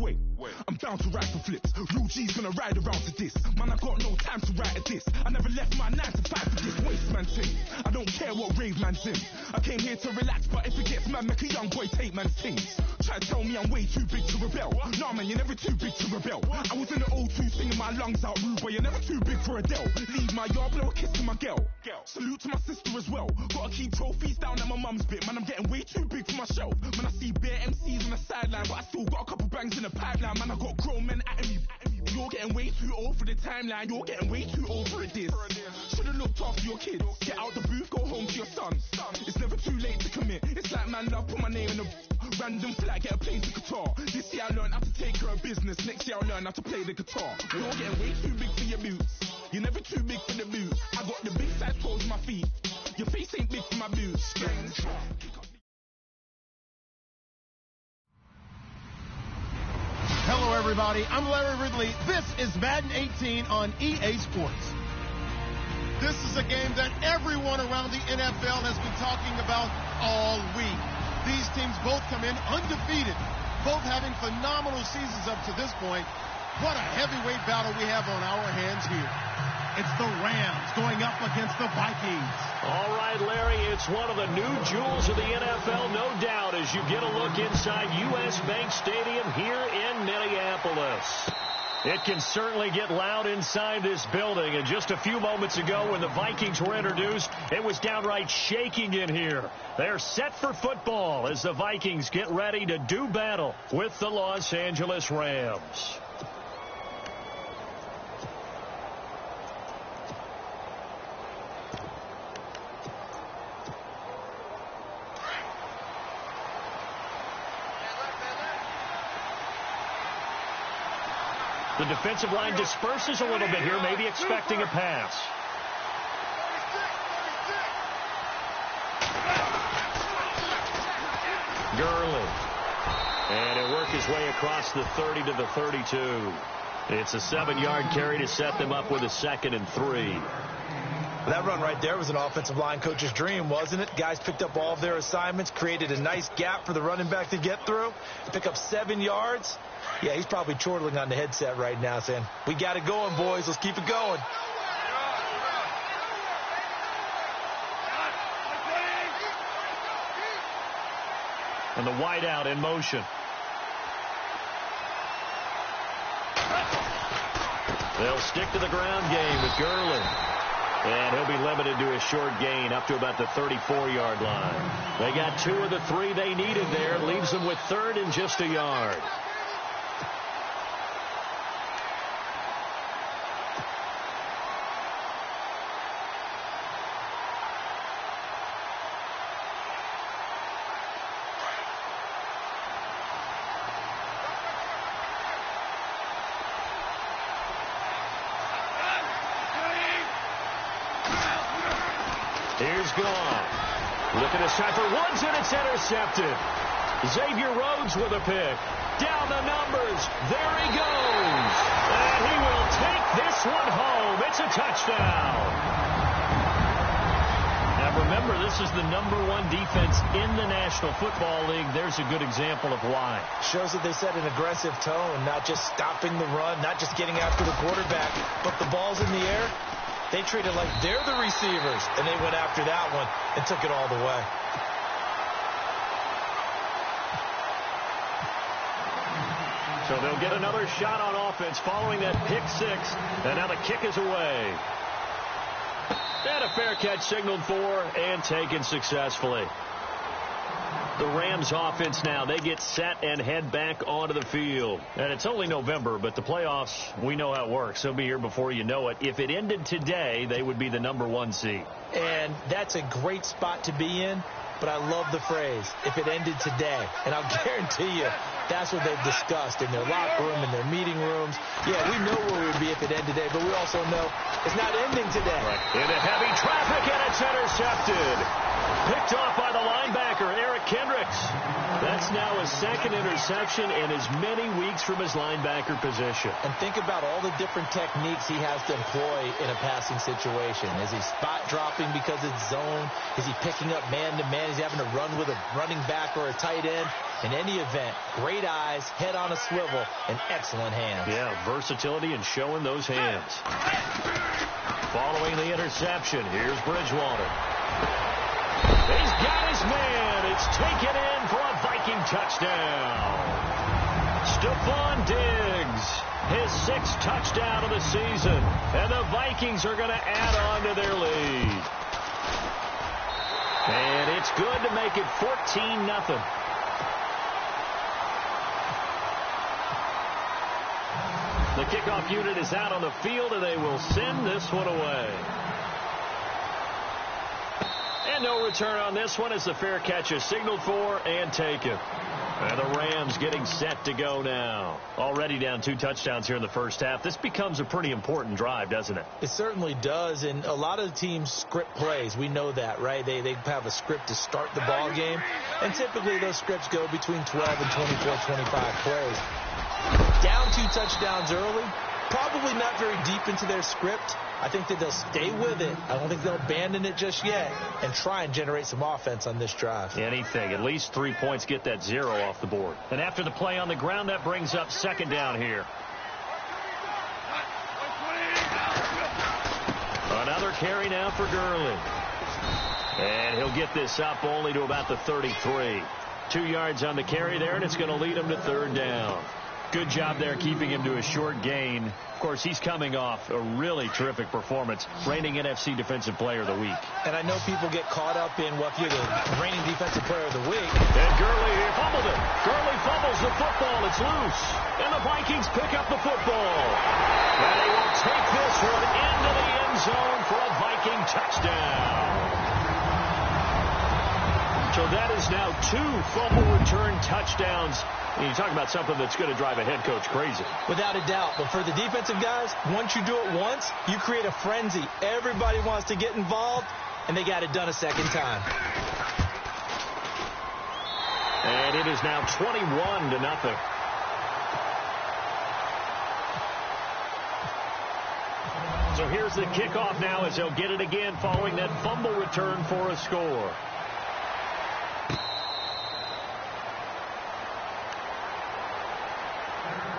wait. I'm down to ride for flips. Real G's gonna ride around to this. Man, I got no time to write at this. I never left my 9 to 5 for this waste man thing. I don't care what rave man's in. I came here to relax, but if it gets mad, make a young boy take man's things. Try to tell me I'm way too big to rebel. Nah, man, you're never too big to rebel. I was in the O2 singing my lungs out, rude boy, you're never too big for Adele. Leave my yard, blow a kiss to my girl. Salute to my sister as well. Gotta keep trophies down at my mum's bit. Man, I'm getting way too big for my shelf. Man, I see bare MCs on the sideline, but I still got a couple bangs in the pipeline. Man, I got grown men at me. You're getting way too old for the timeline. You're getting way too old for a diss. Should've looked after your kids. Get out the booth, go home to your son. It's never too late to commit. It's like man love, put my name in a random flag, get a plane to Qatar. This year I learned how to take care of business. Next year I'll learn how to play the guitar. You're getting way too big for your boots. You're never too big for the boot. I got the big size toes on my feet. Your face ain't big for my boots. Hello, everybody. I'm Larry Ridley. This is Madden 18 on EA Sports. This is a game that everyone around the NFL has been talking about all week. These teams both come in undefeated, both having phenomenal seasons up to this point. What a heavyweight battle we have on our hands here. It's the Rams going up against the Vikings. All right, Larry, it's one of the new jewels of the NFL, no doubt, as you get a look inside U.S. Bank Stadium here in Minneapolis. It can certainly get loud inside this building. And just a few moments ago when the Vikings were introduced, it was downright shaking in here. They're set for football as the Vikings get ready to do battle with the Los Angeles Rams. The defensive line disperses a little bit here, maybe expecting a pass. Gurley. And it worked his way across the 30 to the 32. It's a 7-yard carry to set them up with a 2nd and 3. That run right there was an offensive line coach's dream, wasn't it? Guys picked up all of their assignments, created a nice gap for the running back to get through, pick up 7 yards. Yeah, he's probably chortling on the headset right now saying, we got it going, boys. Let's keep it going. And the wideout in motion. They'll stick to the ground game with Gurley. And he'll be limited to a short gain up to about the 34-yard line. They got 2 of the 3 they needed there. Leaves them with 3rd and just a yard. Here's Goff. Looking to try for Woods, and it's intercepted. Xavier Rhodes with a pick. Down the numbers. There he goes. And he will take this one home. It's a touchdown. Now remember, this is the #1 defense in the National Football League. There's a good example of why. Shows that they set an aggressive tone, not just stopping the run, not just getting after the quarterback, but the ball's in the air. They treat it like they're the receivers, and they went after that one and took it all the way. So they'll get another shot on offense following that pick 6, and now the kick is away. And a fair catch signaled for and taken successfully. The Rams offense now, they get set and head back onto the field. And it's only November, but the playoffs, we know how it works. They'll be here before you know it. If it ended today, they would be the #1 seed. And that's a great spot to be in, but I love the phrase, if it ended today. And I'll guarantee you, that's what they've discussed in their locker room, in their meeting rooms. Yeah, we know where we would be if it ended today, but we also know it's not ending today. Right. Into heavy traffic, and it's intercepted. Picked off by the linebacker, Eric Kendricks. That's now his 2nd interception in as many weeks from his linebacker position. And think about all the different techniques he has to employ in a passing situation. Is he spot dropping because it's zone? Is he picking up man-to-man? Is he having to run with a running back or a tight end? In any event, great eyes, head on a swivel, and excellent hands. Yeah, versatility and showing those hands. Following the interception, here's Bridgewater. He's got his man. It's taken in for a Viking touchdown. Stephon Diggs, his 6th touchdown of the season. And the Vikings are going to add on to their lead. And it's good to make it 14-0. The kickoff unit is out on the field, and they will send this one away. And no return on this one as the fair catch is signaled for and taken. And the Rams getting set to go now. Already down 2 touchdowns here in the first half. This becomes a pretty important drive, doesn't it? It certainly does, and a lot of the teams script plays. We know that, right? They have a script to start the ball game, and typically those scripts go between 12 and 24, 25 plays. Down 2 touchdowns early, probably not very deep into their script. I think that they'll stay with it. I don't think they'll abandon it just yet and try and generate some offense on this drive. Anything. At least 3 points, get that 0 off the board. And after the play on the ground, that brings up 2nd down here. Another carry now for Gurley. And he'll get this up only to about the 33. 2 yards on the carry there, and it's going to lead him to 3rd down. Good job there keeping him to a short gain. Of course, he's coming off a really terrific performance, reigning NFC Defensive Player of the Week. And I know people get caught up in what you're the reigning Defensive Player of the Week. And Gurley here fumbled it. Gurley fumbles the football. It's loose. And the Vikings pick up the football. And they will take this one into the end zone for a Viking touchdown. So that is now 2 fumble return touchdowns. And you talk about something that's going to drive a head coach crazy. Without a doubt. But for the defensive guys, once you do it once, you create a frenzy. Everybody wants to get involved, and they got it done a second time. And it is now 21-0. So here's the kickoff now as they'll get it again following that fumble return for a score.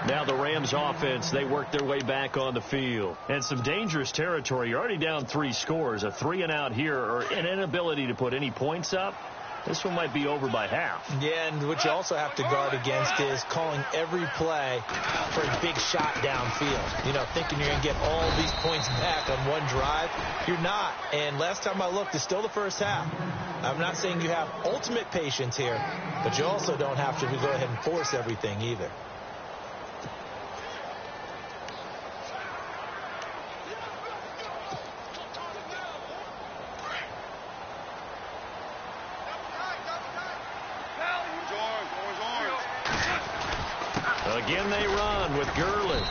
Now the Rams offense, they work their way back on the field. And some dangerous territory. You're already down 3 scores. A 3-and-out here or an inability to put any points up. This one might be over by half. Yeah, and what you also have to guard against is calling every play for a big shot downfield. You know, thinking you're going to get all these points back on one drive. You're not. And last time I looked, it's still the first half. I'm not saying you have ultimate patience here, but you also don't have to go ahead and force everything either. Again they run with Gurley.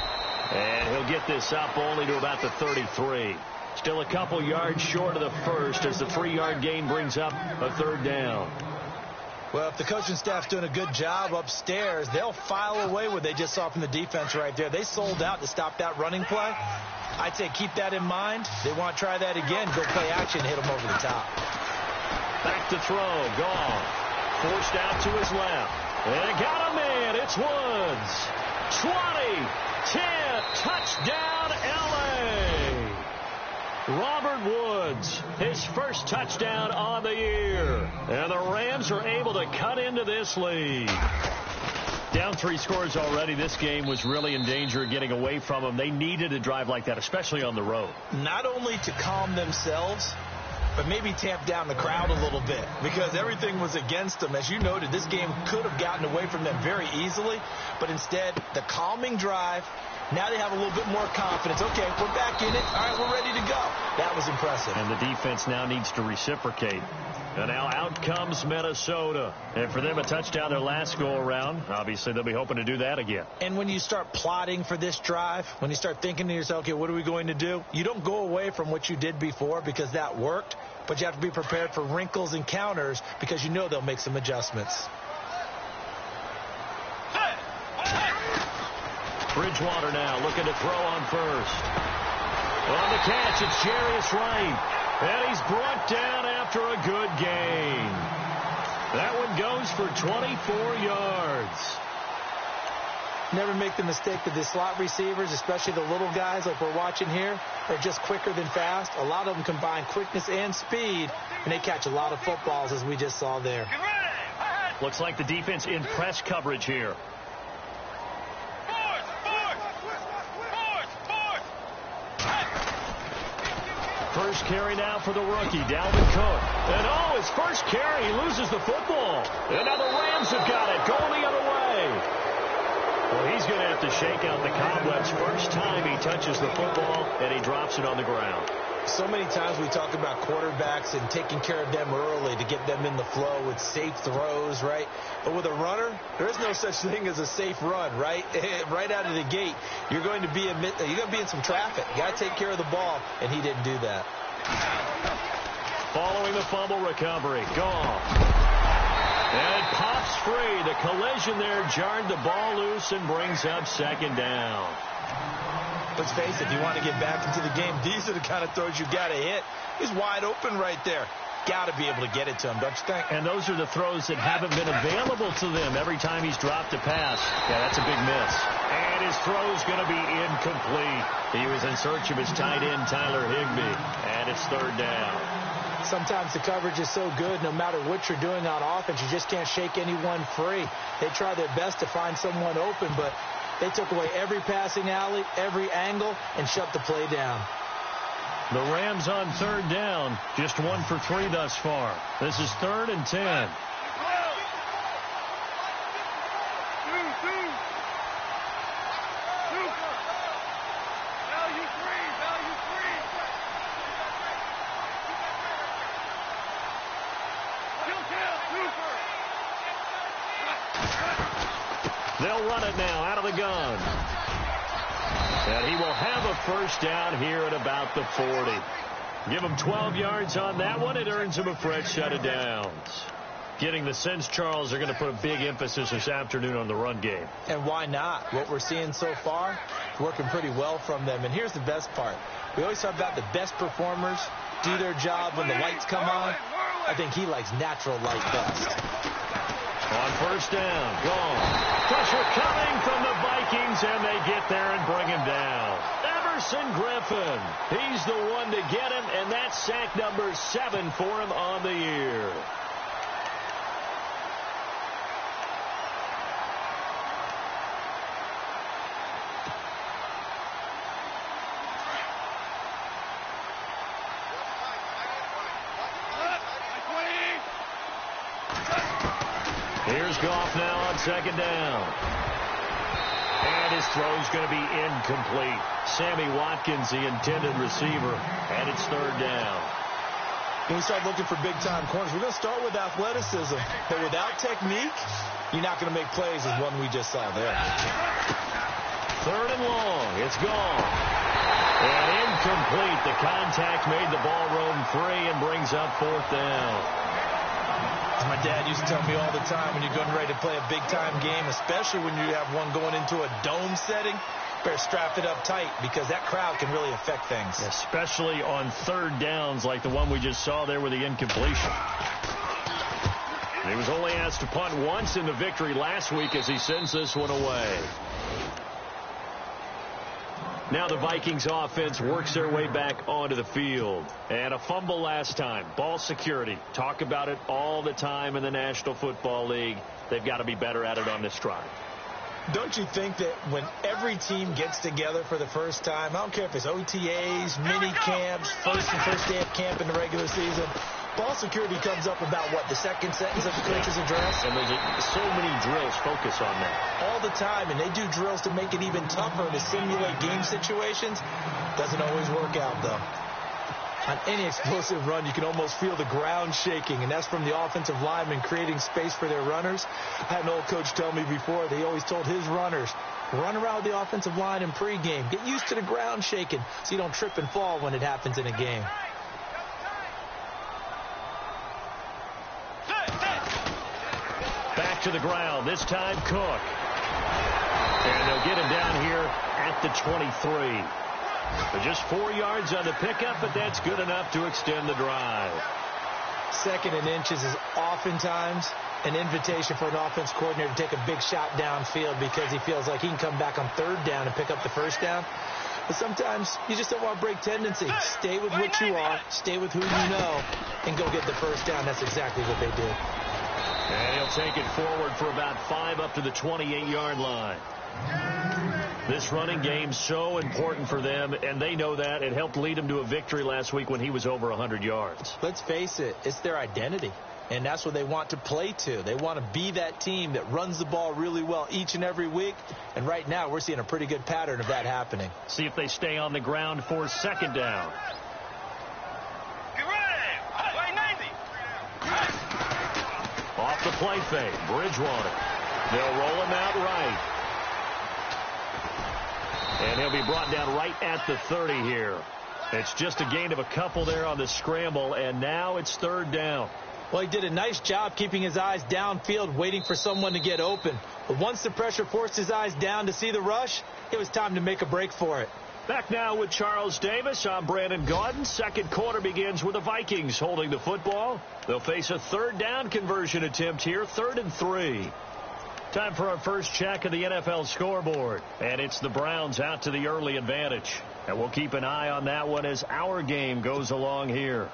And he'll get this up only to about the 33. Still a couple yards short of the first as the 3-yard gain brings up a 3rd down. Well, if the coaching staff's doing a good job upstairs, they'll file away what they just saw from the defense right there. They sold out to stop that running play. I'd say keep that in mind. They want to try that again. Go play action, hit them over the top. Back to throw. Gone. Forced out to his left. And got a man. It's Woods. 20, 10, touchdown, L.A. Robert Woods, his first touchdown on the year. And the Rams are able to cut into this lead. Down 3 scores already. This game was really in danger of getting away from them. They needed a drive like that, especially on the road. Not only to calm themselves, but maybe tamp down the crowd a little bit because everything was against them. As you noted, this game could have gotten away from them very easily, but instead, the calming drive, now they have a little bit more confidence. Okay, we're back in it. All right, we're ready to go. That was impressive. And the defense now needs to reciprocate. And now out comes Minnesota. And for them, a touchdown their last go-around. Obviously, they'll be hoping to do that again. And when you start plotting for this drive, when you start thinking to yourself, okay, what are we going to do? You don't go away from what you did before because that worked, but you have to be prepared for wrinkles and counters because you know they'll make some adjustments. Bridgewater now looking to throw on first. On the catch, it's Jarius Wright. And he's brought down after a good gain. That one goes for 24 yards. Never make the mistake that the slot receivers, especially the little guys like we're watching here, are just quicker than fast. A lot of them combine quickness and speed, and they catch a lot of footballs, as we just saw there. Looks like the defense in press coverage here. First carry now for the rookie, Dalvin Cook. And his first carry, he loses the football. And now the Rams have got it, going the other way. Well, he's going to have to shake out the cobwebs first time he touches the football, and he drops it on the ground. So many times we talk about quarterbacks and taking care of them early to get them in the flow with safe throws, right? But with a runner, there is no such thing as a safe run, right? Right out of the gate, you're going to be in some traffic. You got to take care of the ball, and he didn't do that. Following the fumble recovery, Goff. And it pops free. The collision there jarred the ball loose and brings up second down. Let's face it, if you want to get back into the game, these are the kind of throws you got to hit. He's wide open right there. Got to be able to get it to him, don't you think? And those are the throws that haven't been available to them every time he's dropped a pass. Yeah, that's a big miss. And his throw's going to be incomplete. He was in search of his tight end, Tyler Higbee. And it's third down. Sometimes the coverage is so good, no matter what you're doing on offense, you just can't shake anyone free. They try their best to find someone open, but they took away every passing alley, every angle, and shut the play down. The Rams on third down, just 1 for 3 thus far. This is 3rd and 10. They'll run it now out of the gun. And he will have a first down here at about the 40. Give him 12 yards on that one. It earns him a fresh set of downs. Getting the sense, Charles, they're going to put a big emphasis this afternoon on the run game. And why not? What we're seeing so far, working pretty well from them. And here's the best part. We always talk about the best performers do their job when the lights come on. I think he likes natural light best. On first down, gone. Pressure coming from the Vikings, and they get there and bring him down. Everson Griffin, he's the one to get him, and that's sack number 7 for him on the year. Here's Goff now on second down. And his throw's going to be incomplete. Sammy Watkins, the intended receiver, and it's third down. When we start looking for big-time corners, we're going to start with athleticism. But without technique, you're not going to make plays as one we just saw there. Third and long. It's gone. And incomplete. The contact made the ball roam free and brings up fourth down. As my dad used to tell me all the time, when you're getting ready to play a big-time game, especially when you have one going into a dome setting, better strap it up tight because that crowd can really affect things. Especially on third downs like the one we just saw there with the incompletion. He was only asked to punt once in the victory last week as he sends this one away. Now the Vikings offense works their way back onto the field. And a fumble last time. Ball security. Talk about it all the time in the National Football League. They've got to be better at it on this drive. Don't you think that when every team gets together for the first time, I don't care if it's OTAs, mini camps, first day of camp in the regular season, ball security comes up about what, the second sentence of the coach's address? And there's so many drills focus on that. All the time, and they do drills to make it even tougher to simulate game situations. Doesn't always work out, though. On any explosive run, you can almost feel the ground shaking, and that's from the offensive linemen creating space for their runners. I had an old coach tell me before, they always told his runners, run around the offensive line in pregame. Get used to the ground shaking so you don't trip and fall when it happens in a game. Back to the ground, this time Cook. And they'll get him down here at the 23. But just 4 yards on the pickup, but that's good enough to extend the drive. Second and inches is oftentimes an invitation for an offense coordinator to take a big shot downfield because he feels like he can come back on third down and pick up the first down. But sometimes you just don't want to break tendency. Stay with what you are, stay with who you know, and go get the first down. That's exactly what they did. And he'll take it forward for about 5 up to the 28-yard line. This running game's so important for them, and they know that. It helped lead them to a victory last week when he was over 100 yards. Let's face it, it's their identity. And that's what they want to play to. They want to be that team that runs the ball really well each and every week. And right now, we're seeing a pretty good pattern of that happening. See if they stay on the ground for second down. Off the play fake, Bridgewater. They'll roll him out right. And he'll be brought down right at the 30 here. It's just a gain of a couple there on the scramble, and now it's third down. Well, he did a nice job keeping his eyes downfield, waiting for someone to get open. But once the pressure forced his eyes down to see the rush, it was time to make a break for it. Back now with Charles Davis. I'm Brandon Gaudin. Second quarter begins with the Vikings holding the football. They'll face a third down conversion attempt here, 3rd and 3. Time for our first check of the NFL scoreboard. And it's the Browns out to the early advantage. And we'll keep an eye on that one as our game goes along here.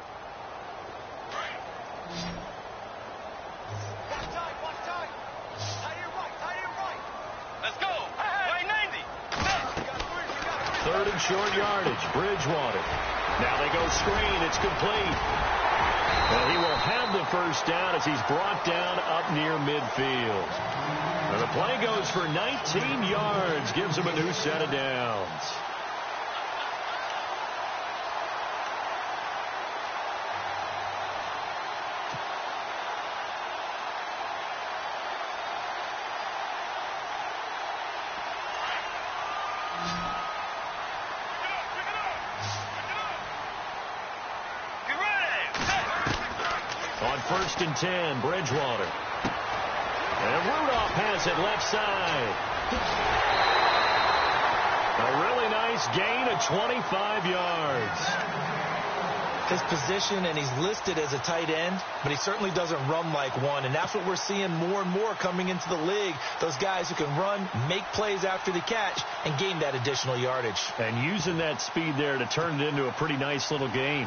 Let's go. Way 90. 3rd and short yardage. Bridgewater. Now they go screen. It's complete. And he will have the first down as he's brought down up near midfield. And the play goes for 19 yards. Gives him a new set of downs. On 1st and 10, Bridgewater. And Rudolph has it left side. A really nice gain of 25 yards. His position, and he's listed as a tight end, but he certainly doesn't run like one. And that's what we're seeing more and more coming into the league. Those guys who can run, make plays after the catch, and gain that additional yardage. And using that speed there to turn it into a pretty nice little gain.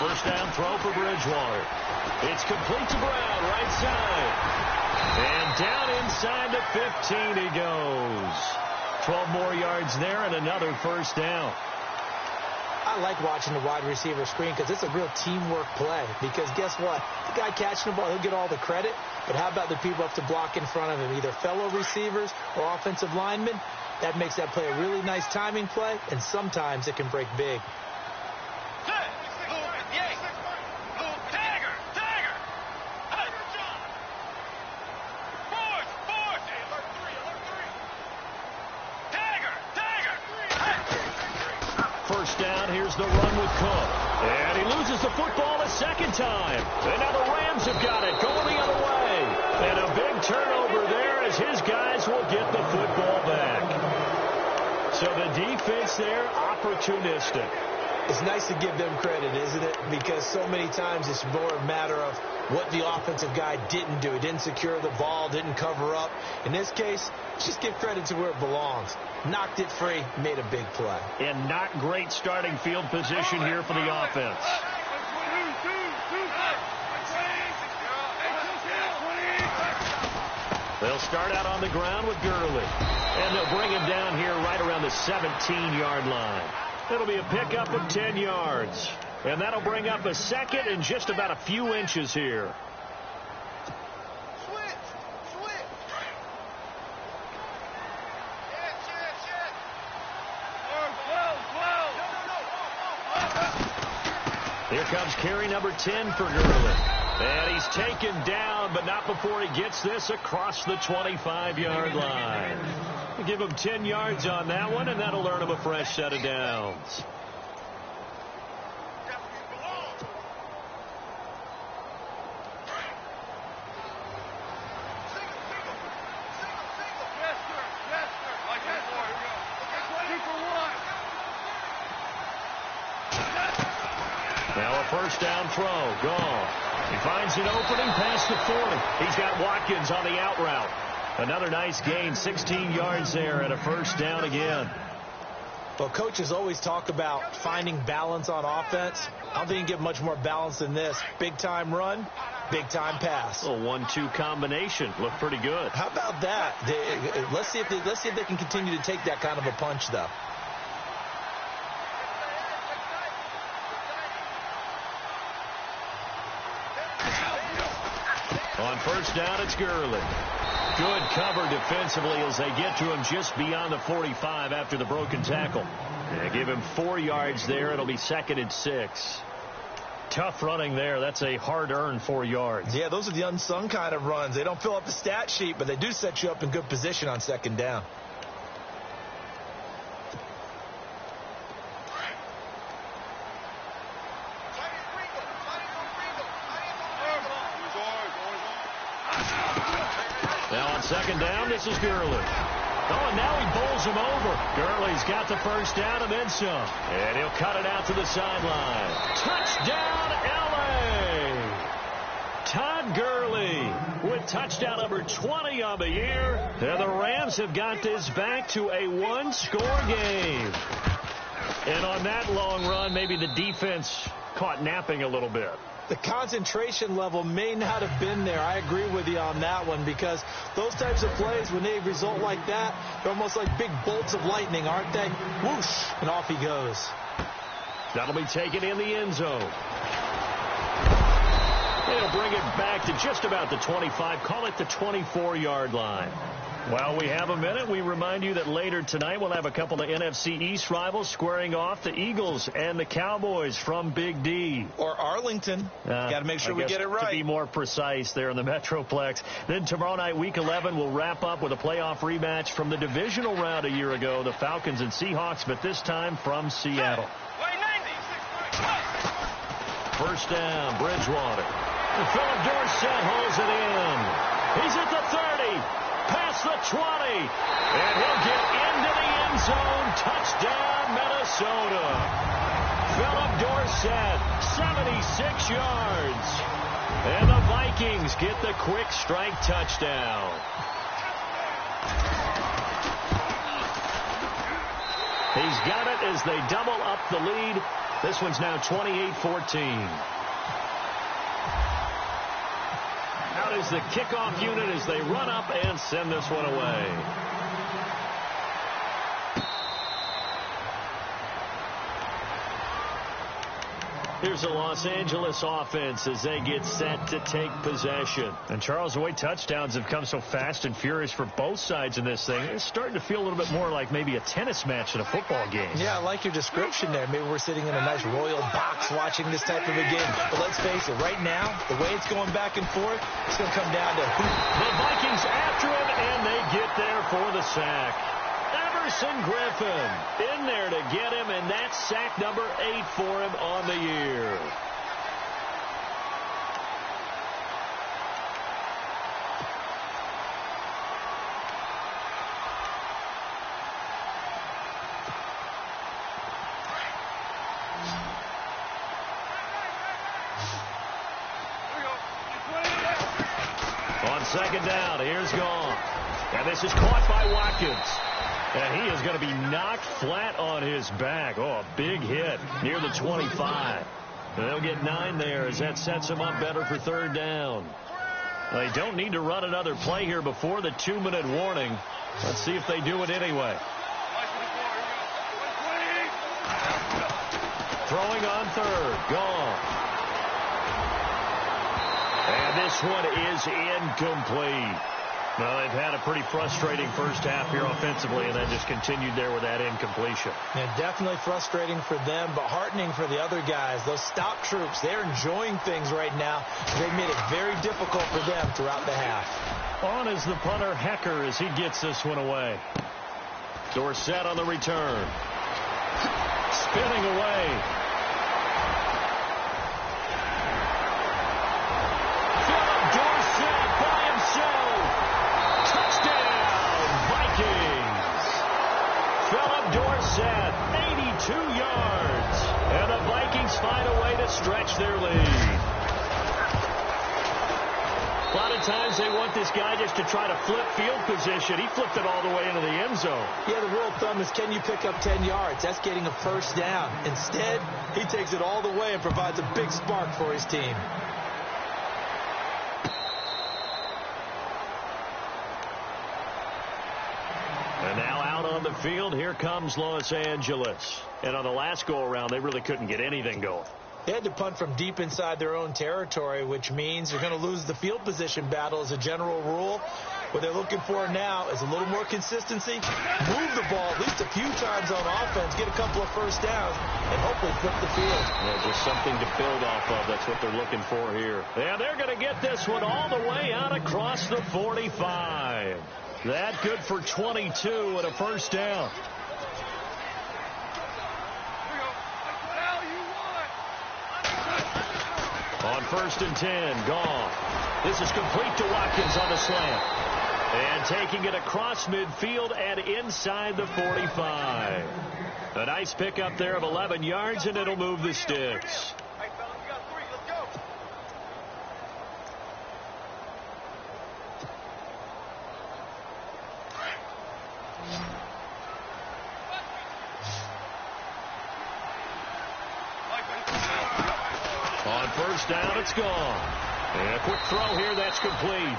First down throw for Bridgewater. It's complete to Brown, right side. And down inside the 15 he goes. 12 more yards there and another first down. I like watching the wide receiver screen because it's a real teamwork play. Because guess what? The guy catching the ball, he'll get all the credit. But how about the people up to block in front of him, either fellow receivers or offensive linemen? That makes that play a really nice timing play, and sometimes it can break big. First down, here's the run with Cook. And he loses the football a second time. And now the Rams have got it, going the other way. And a big turnover there as his guys will get the football back. So the defense there, opportunistic. It's nice to give them credit, isn't it? Because so many times it's more a matter of what the offensive guy didn't do. He didn't secure the ball, didn't cover up. In this case, just give credit to where it belongs. Knocked it free, made a big play. And not great starting field position here for the offense. They'll start out on the ground with Gurley. And they'll bring him down here right around the 17-yard line. It'll be a pickup of 10 yards. And that'll bring up a second and just about a few inches here. Here comes carry number 10 for Gurley. And he's taken down, but not before he gets this across the 25-yard line. We'll give him 10 yards on that one, and that'll earn him a fresh set of downs. Now a first down throw. Gone. He finds an opening past the 40. He's got Watkins on the out route. Another nice gain, 16 yards there, and a first down again. Well, coaches always talk about finding balance on offense. I don't think you can get much more balance than this. Big-time run, big-time pass. A 1-2 combination. Looked pretty good. How about that? Let's see if they can continue to take that kind of a punch, though. On first down, it's Gurley. Good cover defensively as they get to him just beyond the 45 after the broken tackle. They give him 4 yards there. It'll be 2nd and 6. Tough running there. That's a hard-earned 4 yards. Yeah, those are the unsung kind of runs. They don't fill up the stat sheet, but they do set you up in good position on 2nd down. Now on 2nd down, this is Gurley. Oh, and now he bowls him over. Gurley's got the first down and then some. And he'll cut it out to the sideline. Touchdown, L.A. Todd Gurley with touchdown number 20 on the year. And the Rams have got this back to a 1-score game. And on that long run, maybe the defense caught napping a little bit. The concentration level may not have been there. I agree with you on that one, because those types of plays, when they result like that, they're almost like big bolts of lightning, aren't they? Whoosh, and off he goes. That'll be taken in the end zone. They'll bring it back to just about the 25. Call it the 24-yard line. While we have a minute, we remind you that later tonight we'll have a couple of NFC East rivals squaring off, the Eagles and the Cowboys from Big D. Or Arlington. Got to make sure we get it right. To be more precise there in the Metroplex. Then tomorrow night, Week 11, we'll wrap up with a playoff rematch from the divisional round a year ago, the Falcons and Seahawks, but this time from Seattle. First down, Bridgewater. Philip Dorsett holds it in. He's at the 30. Past the 20, and he'll get into the end zone. Touchdown, Minnesota. Philip Dorsett, 76 yards. And the Vikings get the quick strike touchdown. He's got it as they double up the lead. This one's now 28-14. Out is the kickoff unit as they run up and send this one away. Here's the Los Angeles offense as they get set to take possession. And Charles, the way touchdowns have come so fast and furious for both sides in this thing, it's starting to feel a little bit more like maybe a tennis match in a football game. Yeah, I like your description there. Maybe we're sitting in a nice royal box watching this type of a game. But let's face it, right now, the way it's going back and forth, it's going to come down to who. The Vikings after him, and they get there for the sack. Everson Griffin in there to get him, and that's sack number 8 for him on the year. On 2nd down, here's Gone. And this is caught by Watkins. And he is going to be knocked flat on his back. Oh, a big hit near the 25. They'll get 9 there as that sets him up better for 3rd down. They don't need to run another play here before the 2-minute warning. Let's see if they do it anyway. Throwing on 3rd. Gone. And this one is incomplete. Well, they've had a pretty frustrating first half here offensively, and then just continued there with that incompletion. Yeah, definitely frustrating for them, but heartening for the other guys. Those stop troops, they're enjoying things right now. They've made it very difficult for them throughout the half. On is the punter, Hecker, as he gets this one away. Dorsett on the return. Spinning away. Philip Dorsett, 82 yards. And the Vikings find a way to stretch their lead. A lot of times they want this guy just to try to flip field position. He flipped it all the way into the end zone. Yeah, the rule of thumb is, can you pick up 10 yards? That's getting a first down. Instead, he takes it all the way and provides a big spark for his team. And now out on the field, here comes Los Angeles. And on the last go-around, they really couldn't get anything going. They had to punt from deep inside their own territory, which means they're going to lose the field position battle as a general rule. What they're looking for now is a little more consistency, move the ball at least a few times on offense, get a couple of first downs, and hopefully flip the field. Yeah, just something to build off of. That's what they're looking for here. And they're going to get this one all the way out across the 45. That good for 22 and a first down. On 1st and 10, gone. This is complete to Watkins on the slant. And taking it across midfield and inside the 45. A nice pickup there of 11 yards, and it'll move the sticks. On 1st down, it's gone. And a quick throw here, that's complete.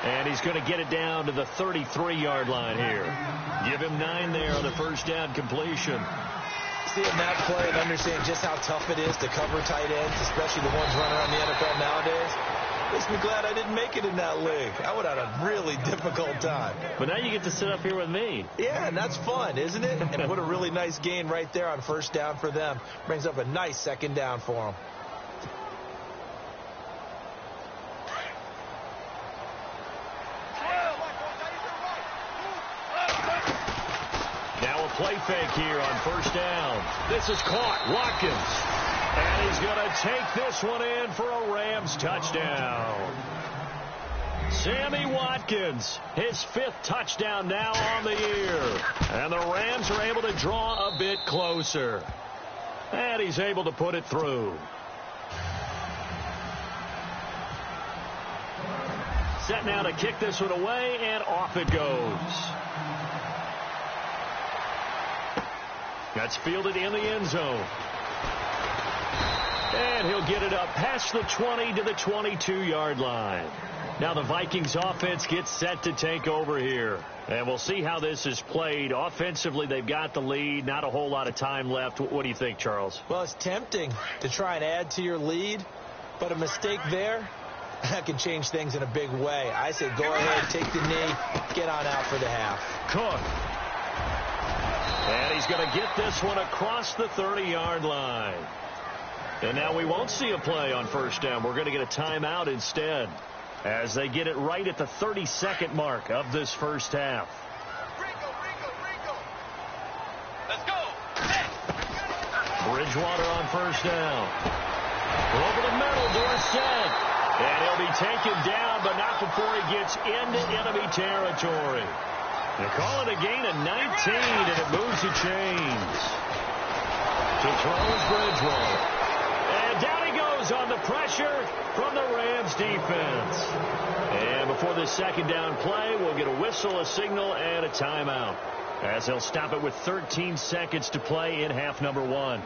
And he's going to get it down to the 33-yard line here. Give him 9 there on the 1st down completion. Seeing that play and understanding just how tough it is to cover tight ends, especially the ones running around the NFL nowadays, makes me glad I didn't make it in that league. I would have had a really difficult time. But now you get to sit up here with me. Yeah, and that's fun, isn't it? And what a really nice gain right there on 1st down for them. Brings up a nice 2nd down for them. Play fake here on 1st down. This is caught. Watkins. And he's going to take this one in for a Rams touchdown. Sammy Watkins, his 5th touchdown now on the year. And the Rams are able to draw a bit closer. And he's able to put it through. Set now to kick this one away, and off it goes. That's fielded in the end zone. And he'll get it up past the 20 to the 22-yard line. Now the Vikings offense gets set to take over here. And we'll see how this is played. Offensively, they've got the lead. Not a whole lot of time left. What do you think, Charles? Well, it's tempting to try and add to your lead, but a mistake there, that can change things in a big way. I say go ahead, take the knee, get on out for the half. Cook. And he's going to get this one across the 30-yard line. And now we won't see a play on 1st down. We're going to get a timeout instead as they get it right at the 32nd mark of this 1st half. Let's go. Bridgewater on 1st down. Over the middle, Dorsett. And he'll be taken down, but not before he gets into enemy territory. They call it a gain of 19, and it moves the chains. To throw is Bridgewater. And down he goes on the pressure from the Rams defense. And before this 2nd down play, we'll get a whistle, a signal, and a timeout, as they'll stop it with 13 seconds to play in half number 1.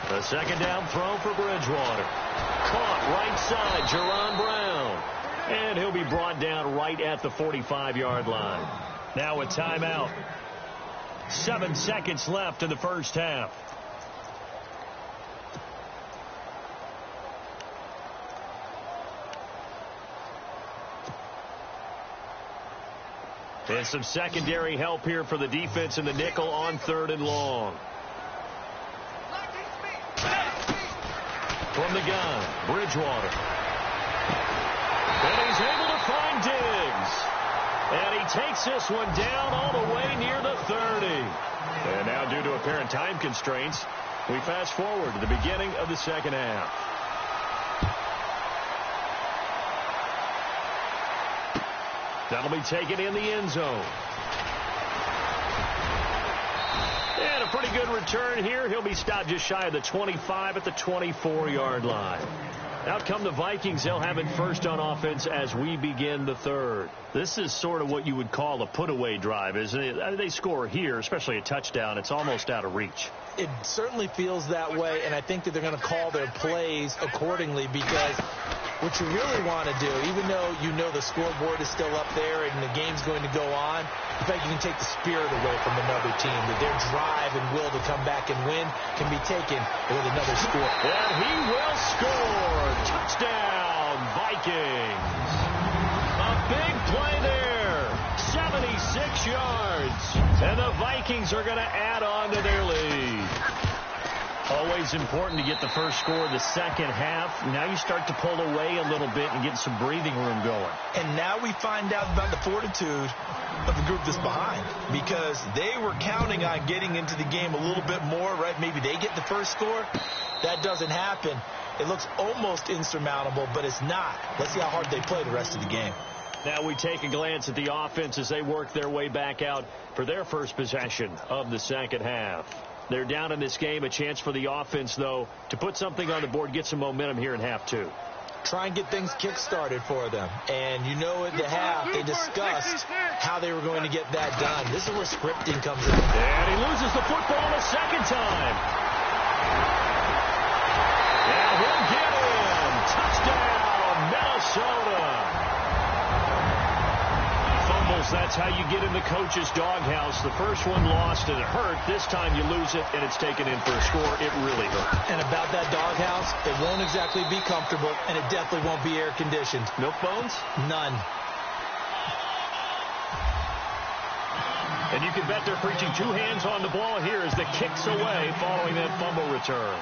The 2nd down throw for Bridgewater. Caught right side, Jerron Brown. And he'll be brought down right at the 45-yard line. Now a timeout. 7 seconds left in the 1st half. And some secondary help here for the defense in the nickel on 3rd and long. From the gun, Bridgewater. And he's able to find Diggs. And he takes this one down all the way near the 30. And now, due to apparent time constraints, we fast forward to the beginning of the 2nd half. That'll be taken in the end zone. And a pretty good return here. He'll be stopped just shy of the 25 at the 24-yard line. Out come the Vikings. They'll have it first on offense as we begin the third. This is sort of what you would call a put-away drive, isn't it? I mean, they score here, especially a touchdown. It's almost out of reach. It certainly feels that way, and I think that they're going to call their plays accordingly, because what you really want to do, even though you know the scoreboard is still up there and the game's going to go on, in fact, you can take the spirit away from another team, that their drive and will to come back and win can be taken with another score. And he will score. Touchdown, Vikings. A big play there. 76 yards. And the Vikings are going to add on to their lead. Always important to get the first score of the second half. Now you start to pull away a little bit and get some breathing room going. And now we find out about the fortitude of the group that's behind, because they were counting on getting into the game a little bit more, right? Maybe they get the first score. That doesn't happen. It looks almost insurmountable, but it's not. Let's see how hard they play the rest of the game. Now we take a glance at the offense as they work their way back out for their first possession of the second half. They're down in this game. A chance for the offense, though, to put something on the board, get some momentum here in half two. Try and get things kick-started for them. And you know at the half, they discussed how they were going to get that done. This is where scripting comes in. And he loses the football a second time. And he'll get in. Touchdown, Minnesota. Fumbles, that's how you get in the coach's doghouse. The first one lost and it hurt. This time you lose it and it's taken in for a score. It really hurt. And about that doghouse, it won't exactly be comfortable, and it definitely won't be air-conditioned. Milk bones? None. And you can bet they're preaching two hands on the ball here as the kick's away following that fumble return.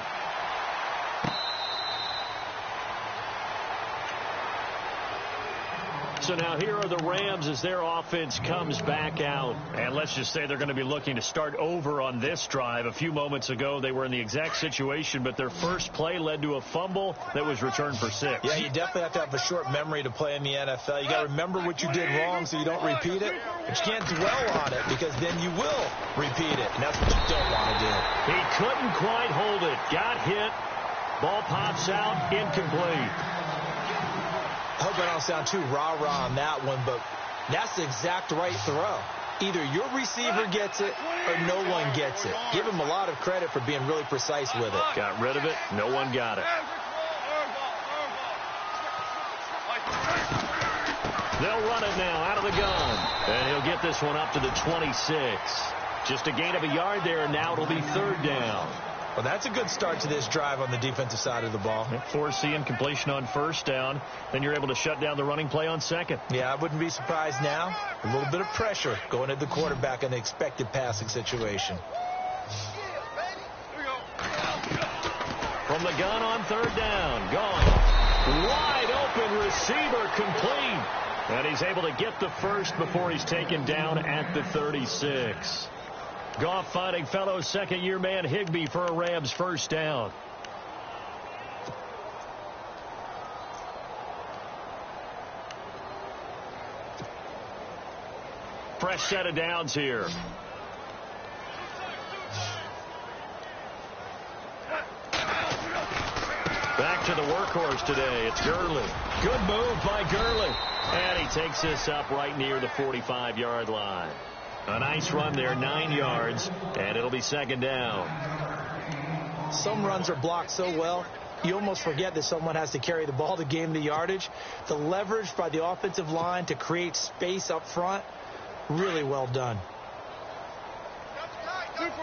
So now here are the Rams as their offense comes back out. And let's just say they're going to be looking to start over on this drive. A few moments ago, they were in the exact situation, but their first play led to a fumble that was returned for 6. Yeah, you definitely have to have a short memory to play in the NFL. You got to remember what you did wrong so you don't repeat it. But you can't dwell on it, because then you will repeat it, and that's what you don't want to do. He couldn't quite hold it. Got hit. Ball pops out. Incomplete. I hope I don't sound too rah-rah on that one, but that's the exact right throw. Either your receiver gets it or no one gets it. Give him a lot of credit for being really precise with it. Got rid of it. No one got it. They'll run it now out of the gun. And he'll get this one up to the 26. Just a gain of a yard there, and now it'll be third down. Well, that's a good start to this drive on the defensive side of the ball. Forcing completion on first down. Then you're able to shut down the running play on second. Yeah, I wouldn't be surprised now. A little bit of pressure going at the quarterback in an expected passing situation. From the gun on third down. Gone. Wide open receiver, complete. And he's able to get the first before he's taken down at the 36. Goff finding fellow second-year man Higbee for a Rams first down. Fresh set of downs here. Back to the workhorse today. It's Gurley. Good move by Gurley. And he takes this up right near the 45-yard line. A nice run there, 9 yards, and it'll be second down. Some runs are blocked so well, you almost forget that someone has to carry the ball to gain the yardage. The leverage by the offensive line to create space up front, really well done. 2 for 1.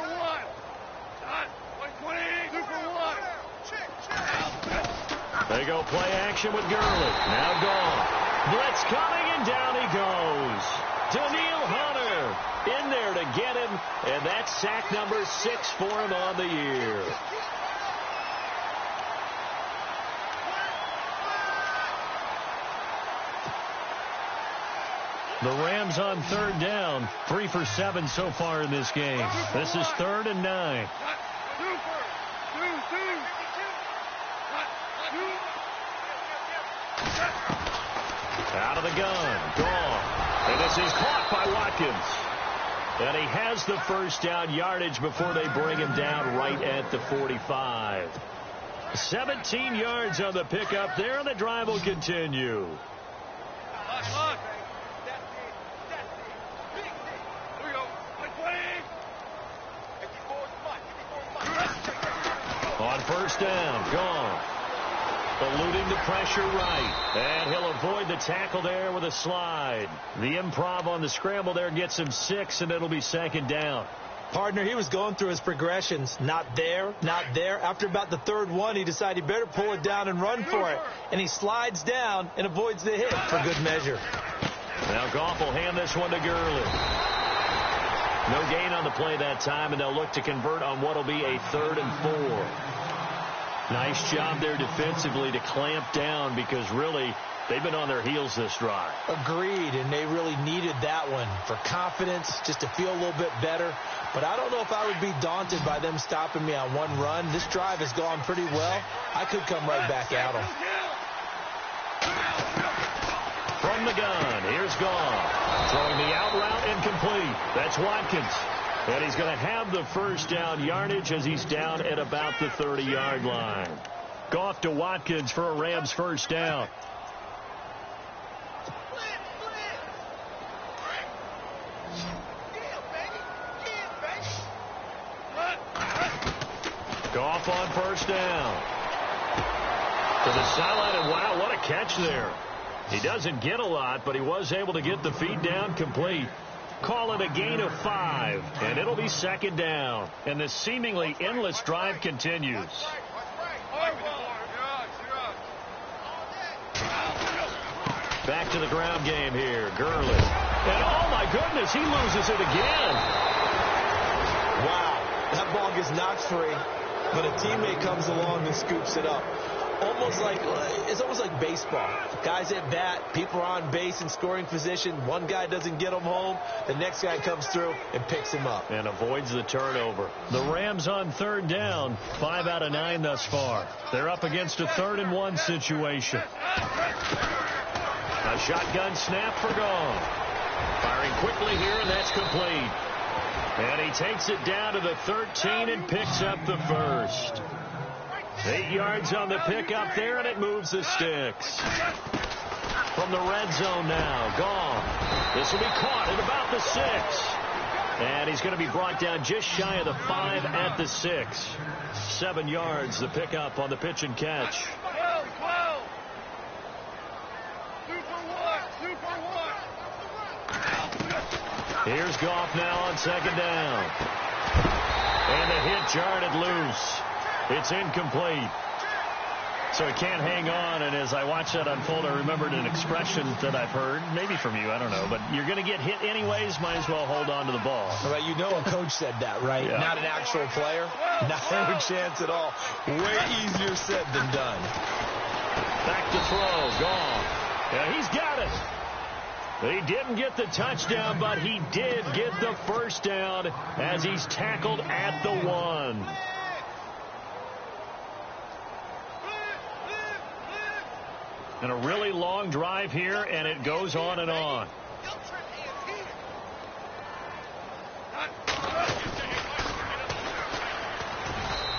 2 for 1. They go play action with Gurley. Now gone. Blitz coming, and down he goes. Daniil Hunter in there to get him, and that's sack number 6 for him on the year. The Rams on third down, 3 for 7 so far in this game. This is 3rd and 9. Out of the gun, gone. This is caught by Watkins. And he has the first down yardage before they bring him down right at the 45. 17 yards on the pickup there, and the drive will continue. On first down, gone. Eluding the pressure right. And he'll avoid the tackle there with a slide. The improv on the scramble there gets him 6, and it'll be second down. Partner, he was going through his progressions. Not there, not there. After about the third one, he decided he better pull it down and run for it. And he slides down and avoids the hit for good measure. Now Goff will hand this one to Gurley. No gain on the play that time, and they'll look to convert on what will be a 3rd and 4. Nice job there defensively to clamp down, because really they've been on their heels this drive. Agreed, and they really needed that one for confidence, just to feel a little bit better. But I don't know if I would be daunted by them stopping me on one run. This drive has gone pretty well. I could come right back at them. From the gun, here's Goff. Throwing the out route incomplete. That's Watkins. And he's going to have the first down yardage as he's down at about the 30-yard line. Goff to Watkins for a Rams first down. Goff on first down. To the sideline, and wow, what a catch there. He doesn't get a lot, but he was able to get the feed down complete. Call it a gain of 5, and it'll be second down. And the seemingly endless drive continues. Back to the ground game here. Gurley. And oh my goodness, he loses it again. Wow, that ball gets knocked free, but a teammate comes along and scoops it up. It's almost like baseball. Guys at bat, people are on base in scoring position. One guy doesn't get him home. The next guy comes through and picks him up. And avoids the turnover. The Rams on third down, 5 out of 9 thus far. They're up against a 3rd and 1 situation. A shotgun snap for Goff. Firing quickly here, and that's complete. And he takes it down to the 13 and picks up the first. 8 yards on the pickup there, and it moves the sticks. From the red zone now, Goff. This will be caught at about the 6. And he's going to be brought down just shy of the 5 at the 6. 7 yards, the pickup on the pitch and catch. Here's Goff now on second down. And the hit jarred it loose. It's incomplete. So he can't hang on, and as I watch that unfold, I remembered an expression that I've heard, maybe from you, I don't know, but you're going to get hit anyways, might as well hold on to the ball. Right, you know a coach said that, right? Yeah. Not an actual player. Not a chance at all. Way easier said than done. Back to throw, Goff. Yeah, he's got it. He didn't get the touchdown, but he did get the first down as he's tackled at the 1. And a really long drive here, and it goes on and on.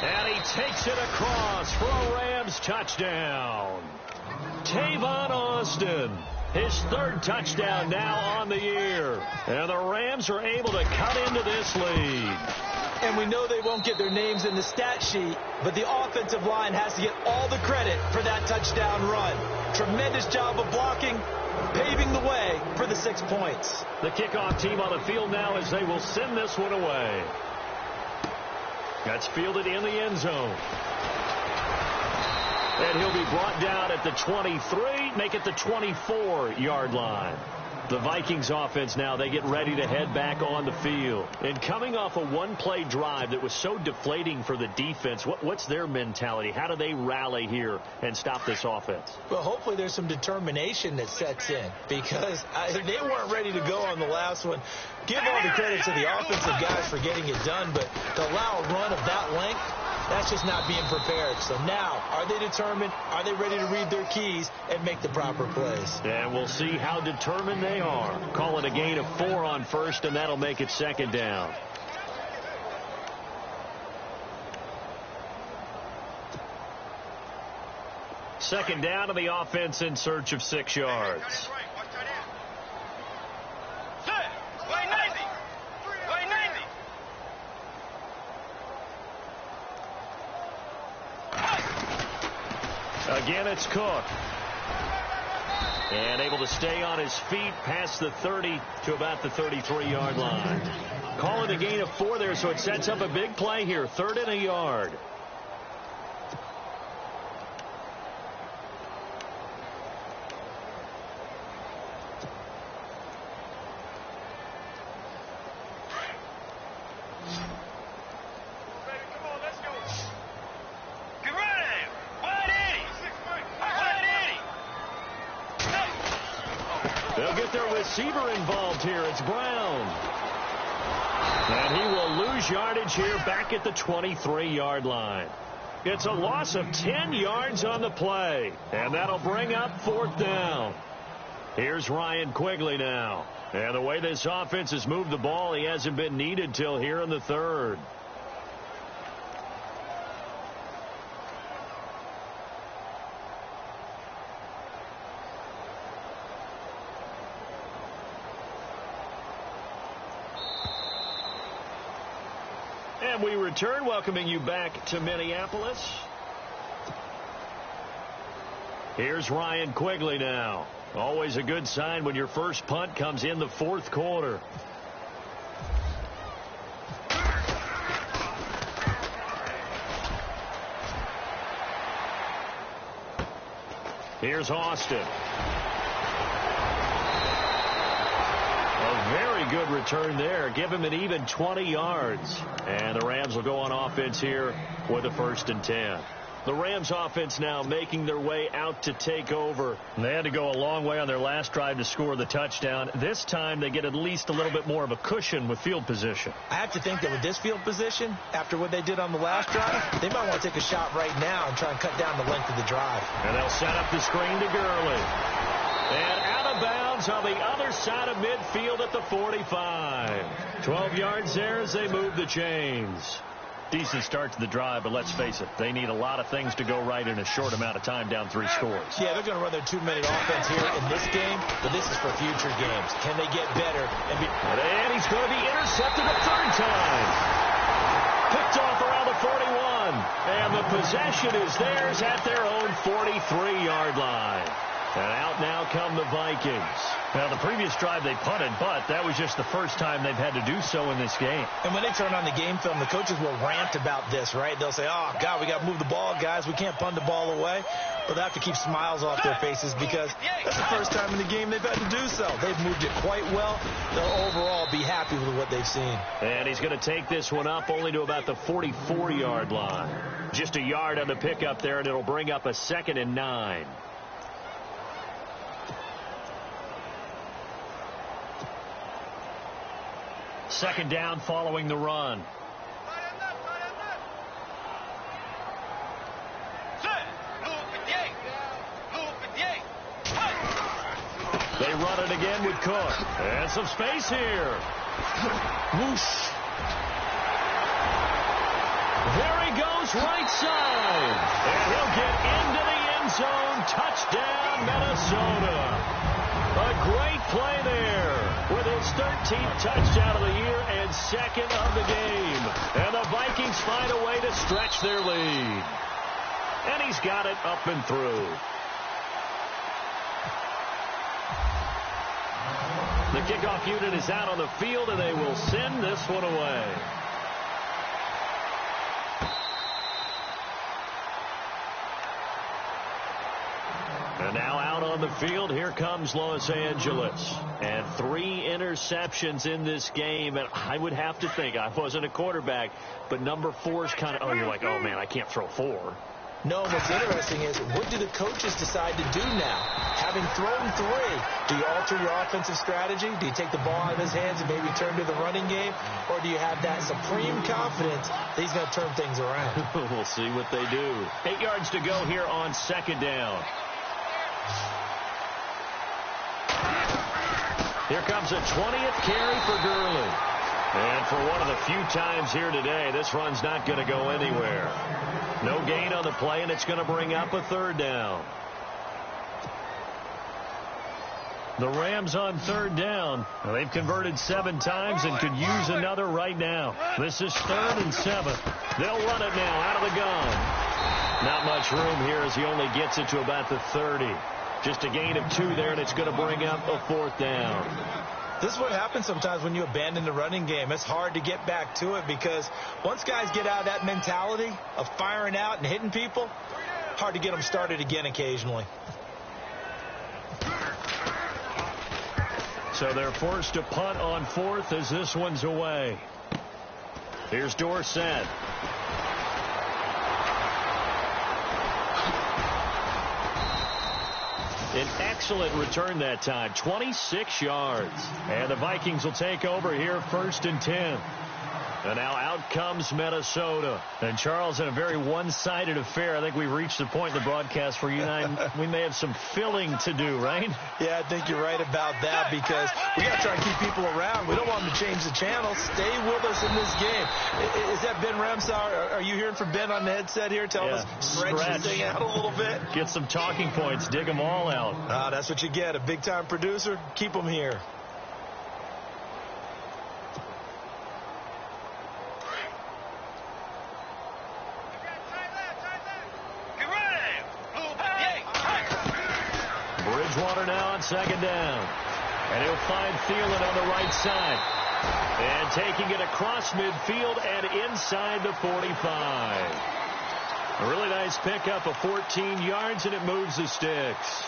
And he takes it across for a Rams touchdown. Tavon Austin, his 3rd touchdown now on the year. And the Rams are able to cut into this lead. And we know they won't get their names in the stat sheet, but the offensive line has to get all the credit for that touchdown run. Tremendous job of blocking, paving the way for the 6 points. The kickoff team on the field now as they will send this one away. That's fielded in the end zone. And he'll be brought down at the 23, make it the 24-yard line. The Vikings offense now, they get ready to head back on the field. And coming off a one-play drive that was so deflating for the defense, what's their mentality? How do they rally here and stop this offense? Well, hopefully there's some determination that sets in, because they weren't ready to go on the last one. Give all the credit to the offensive guys for getting it done, but to allow a run of that length, That's just not being prepared. So now, are they determined? Are they ready to read their keys and make the proper plays? And we'll see how determined they are. Call it a gain of 4 on first, and that'll make it second down. Second down to the offense in search of 6 yards. Again, it's Cook. And able to stay on his feet past the 30 to about the 33-yard line. Call it a gain of 4 there, so it sets up a big play here. 3rd and a yard. They'll get their receiver involved here. It's Brown. And he will lose yardage here back at the 23-yard line. It's a loss of 10 yards on the play. And that'll bring up 4th down. Here's Ryan Quigley now. And the way this offense has moved the ball, he hasn't been needed till here in the 3rd. And we return, welcoming you back to Minneapolis. Here's Ryan Quigley now. Always a good sign when your first punt comes in the 4th quarter. Here's Austin. A very good return there. Give him an even 20 yards. And the Rams will go on offense here with a 1st and 10. The Rams offense now making their way out to take over. They had to go a long way on their last drive to score the touchdown. This time they get at least a little bit more of a cushion with field position. I have to think that with this field position, after what they did on the last drive, they might want to take a shot right now and try and cut down the length of the drive. And they'll set up the screen to Gurley. And out of bounds on the other side of midfield at the 45. 12 yards there as they move the chains. Decent start to the drive, but let's face it, they need a lot of things to go right in a short amount of time down 3 scores. Yeah, they're going to run their 2-minute offense here in this game, but this is for future games. Can they get better? And he's going to be intercepted a 3rd time. Picked off around the 41. And the possession is theirs at their own 43-yard line. And out now come the Vikings. Now, the previous drive they punted, but that was just the first time they've had to do so in this game. And when they turn on the game film, the coaches will rant about this, right? They'll say, oh, God, we got to move the ball, guys. We can't punt the ball away. But they have to keep smiles off their faces because that's the first time in the game they've had to do so. They've moved it quite well. They'll overall be happy with what they've seen. And he's going to take this one up only to about the 44-yard line. Just a yard on the pickup there, and it'll bring up a 2nd and 9. Second down following the run. They run it again with Cook. And some space here. Whoosh. There he goes right side. And he'll get into the end zone. Touchdown, Minnesota. A great play there with his 13th touchdown of the year and 2nd of the game. And the Vikings find a way to stretch their lead. And he's got it up and through. The kickoff unit is out on the field, and they will send this one away. And now out on the field, here comes Los Angeles. And 3 interceptions in this game. And I would have to think, I wasn't a quarterback, but number 4 is kind of, oh, you're like, oh, man, I can't throw 4. No, what's interesting is, what do the coaches decide to do now? Having thrown 3, do you alter your offensive strategy? Do you take the ball out of his hands and maybe turn to the running game? Or do you have that supreme confidence that he's going to turn things around? We'll see what they do. 8 yards to go here on 2nd down. Here comes a 20th carry for Gurley. And for one of the few times here today, this run's not going to go anywhere. No gain on the play, and it's going to bring up a 3rd down. The Rams on 3rd down. Well, they've converted 7 times and could use another right now. This is 3rd and 7. They'll run it now out of the gun. Not much room here as he only gets it to about the 30. Just a gain of 2 there, and it's going to bring up a 4th down. This is what happens sometimes when you abandon the running game. It's hard to get back to it because once guys get out of that mentality of firing out and hitting people, hard to get them started again occasionally. So they're forced to punt on 4th as this one's away. Here's Dorsett. An excellent return that time, 26 yards. And the Vikings will take over here 1st and 10. And now out comes Minnesota. And Charles, in a very one-sided affair, I think we've reached the point in the broadcast where you and I, we may have some filling to do, right? Yeah, I think you're right about that because we got to try and keep people around. We don't want them to change the channel. Stay with us in this game. Is that Ben Ramsauer? Are you hearing from Ben on the headset here telling us stretch this thing out a little bit? Get some talking points. Dig them all out. That's what you get. A big-time producer. Keep them here. Bridgewater now on 2nd down. And he'll find Thielen on the right side. And taking it across midfield and inside the 45. A really nice pickup of 14 yards, and it moves the sticks.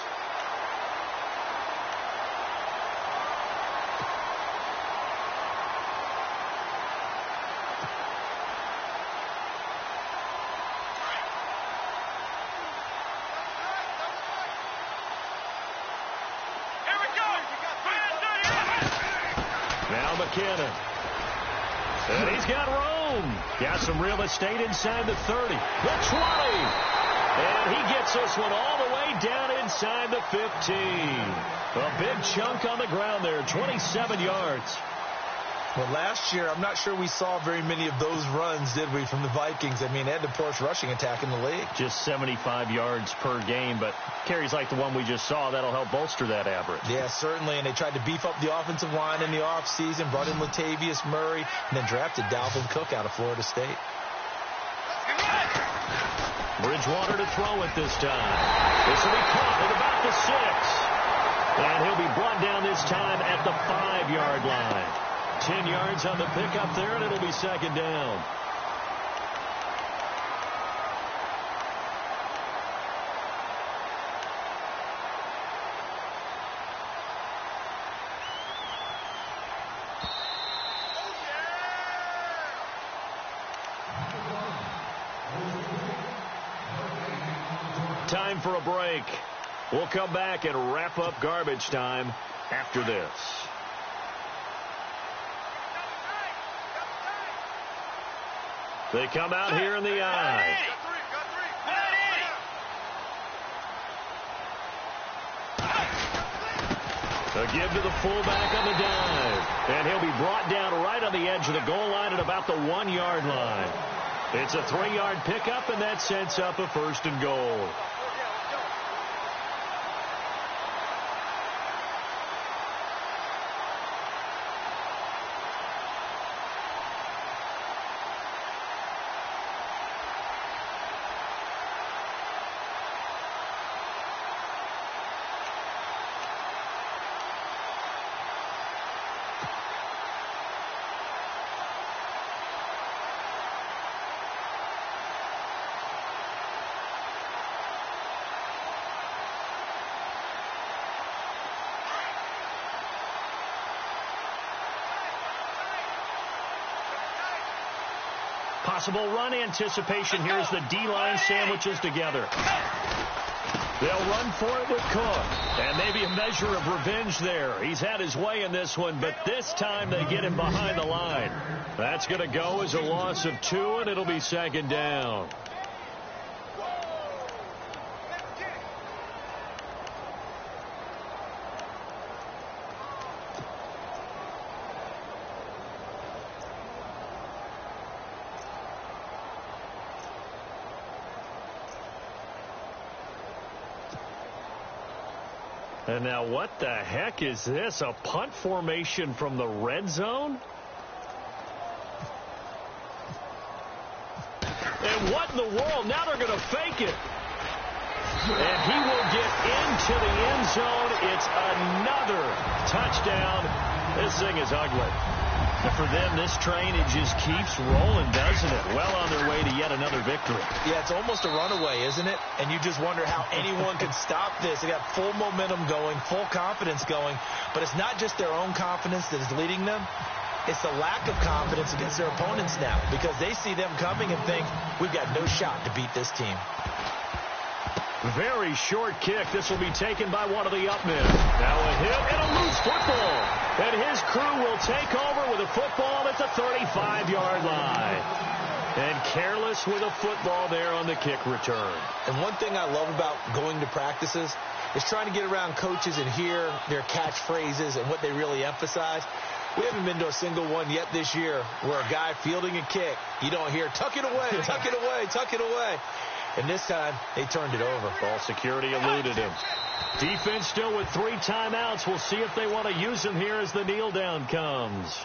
McKinnon. And he's got room. Got some real estate inside the 30. The 20. And he gets this one all the way down inside the 15. A big chunk on the ground there, 27 yards. Well, last year, I'm not sure we saw very many of those runs, did we, from the Vikings? I mean, they had the poorest rushing attack in the league. Just 75 yards per game, but carries like the one we just saw, that'll help bolster that average. Yeah, certainly, and they tried to beef up the offensive line in the offseason, brought in Latavius Murray, and then drafted Dalvin Cook out of Florida State. Bridgewater to throw it this time. This will be caught at about the 6. And he'll be brought down this time at the 5-yard line. 10 yards on the pickup there, and it'll be 2nd down. Time for a break. We'll come back and wrap up garbage time after this. They come out here in the eye. A give to the fullback on the dive. And he'll be brought down right on the edge of the goal line at about the 1-yard line. It's a 3-yard pickup, and that sets up a 1st and goal. Possible run anticipation. Here's the D-line sandwiches together. They'll run for it with Cook. And maybe a measure of revenge there. He's had his way in this one, but this time they get him behind the line. That's going to go as a loss of 2, and it'll be second down. And now what the heck is this? A punt formation from the red zone? And what in the world? Now they're going to fake it. And he will get into the end zone. It's another touchdown. This thing is ugly. And for them, this train, it just keeps rolling, doesn't it? Well on their way to yet another victory. Yeah, it's almost a runaway, isn't it? And you just wonder how anyone could stop this. They got full momentum going, full confidence going. But it's not just their own confidence that is leading them. It's the lack of confidence against their opponents now, because they see them coming and think, we've got no shot to beat this team. Very short kick. This will be taken by one of the up men. Now a hit and a loose football. And his crew will take over with a football at the 35-yard line. And careless with a football there on the kick return. And one thing I love about going to practices is trying to get around coaches and hear their catchphrases and what they really emphasize. We haven't been to a single one yet this year where a guy fielding a kick, you don't hear, tuck it away, tuck it away, tuck it away. And this time, they turned it over. Ball security eluded him. Defense still with 3 timeouts. We'll see if they want to use them here as the kneel down comes.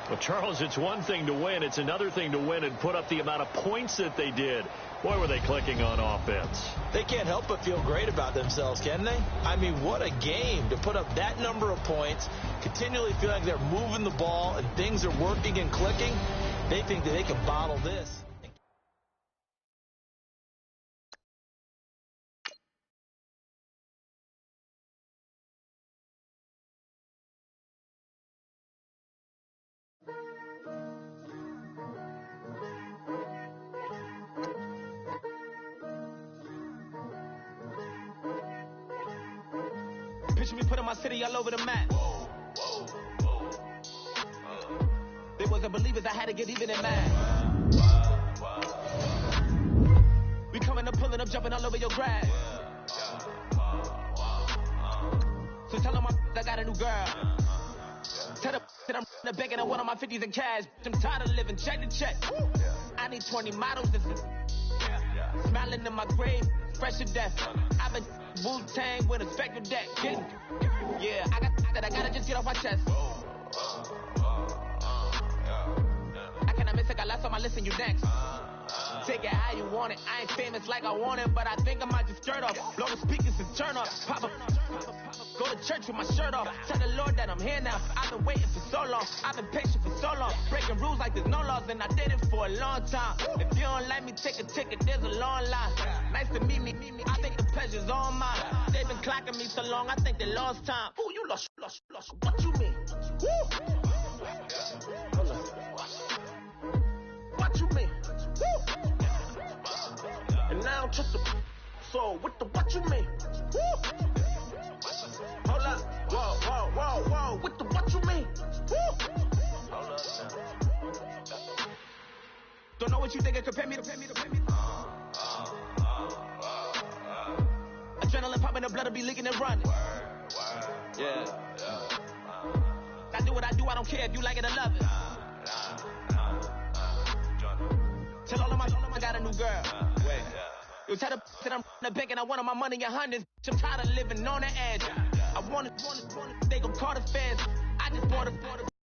Well, Charles, it's one thing to win. It's another thing to win and put up the amount of points that they did. Boy, were they clicking on offense. They can't help but feel great about themselves, can they? I mean, what a game to put up that number of points, continually feel like they're moving the ball and things are working and clicking. They think that they can bottle this. Picture me putting my city all over the map. They wasn't believers, I had to get even in math. We coming up, pulling up, jumping all over your grass. So tell them I got a new girl. Tell them that I'm begging on one of my 50s in cash. I'm tired of living check to check. I need 20 models. Smiling in my grave, fresh to death. I've been Wu-Tang with a spectral deck. Yeah, I gotta just get off my chest. I cannot miss it, I lost on my list and you next. Take it how you want it. I ain't famous like I want it, but I think I might just skirt off. Blow the speakers and turn off. Pop up. Go to church with my shirt off. Tell the Lord that I'm here now. I've been waiting for so long. I've been patient for so long. Breaking rules like there's no laws, and I did it for a long time. If you don't like me, take a ticket. There's a long line. Nice to meet me. I think the pleasure's all mine. They've been clocking me so long, I think they lost time. Ooh, you lost. What you mean? Woo! What you mean? Woo! And now I don't trust the so what you mean? Woo! Hold up. Whoa. With the what you mean? Woo! Hold up now. Don't know what you think it compare me to. Adrenaline popping, the blood will be leaking and running. Yeah. I do what I do, I don't care if you like it or love it. Tell all of my got a new girl. Wait. You tell the that I'm the bank and I want all my money in hundreds. I'm tired of living on the edge. I want it, they gon' call the fans. I just bought a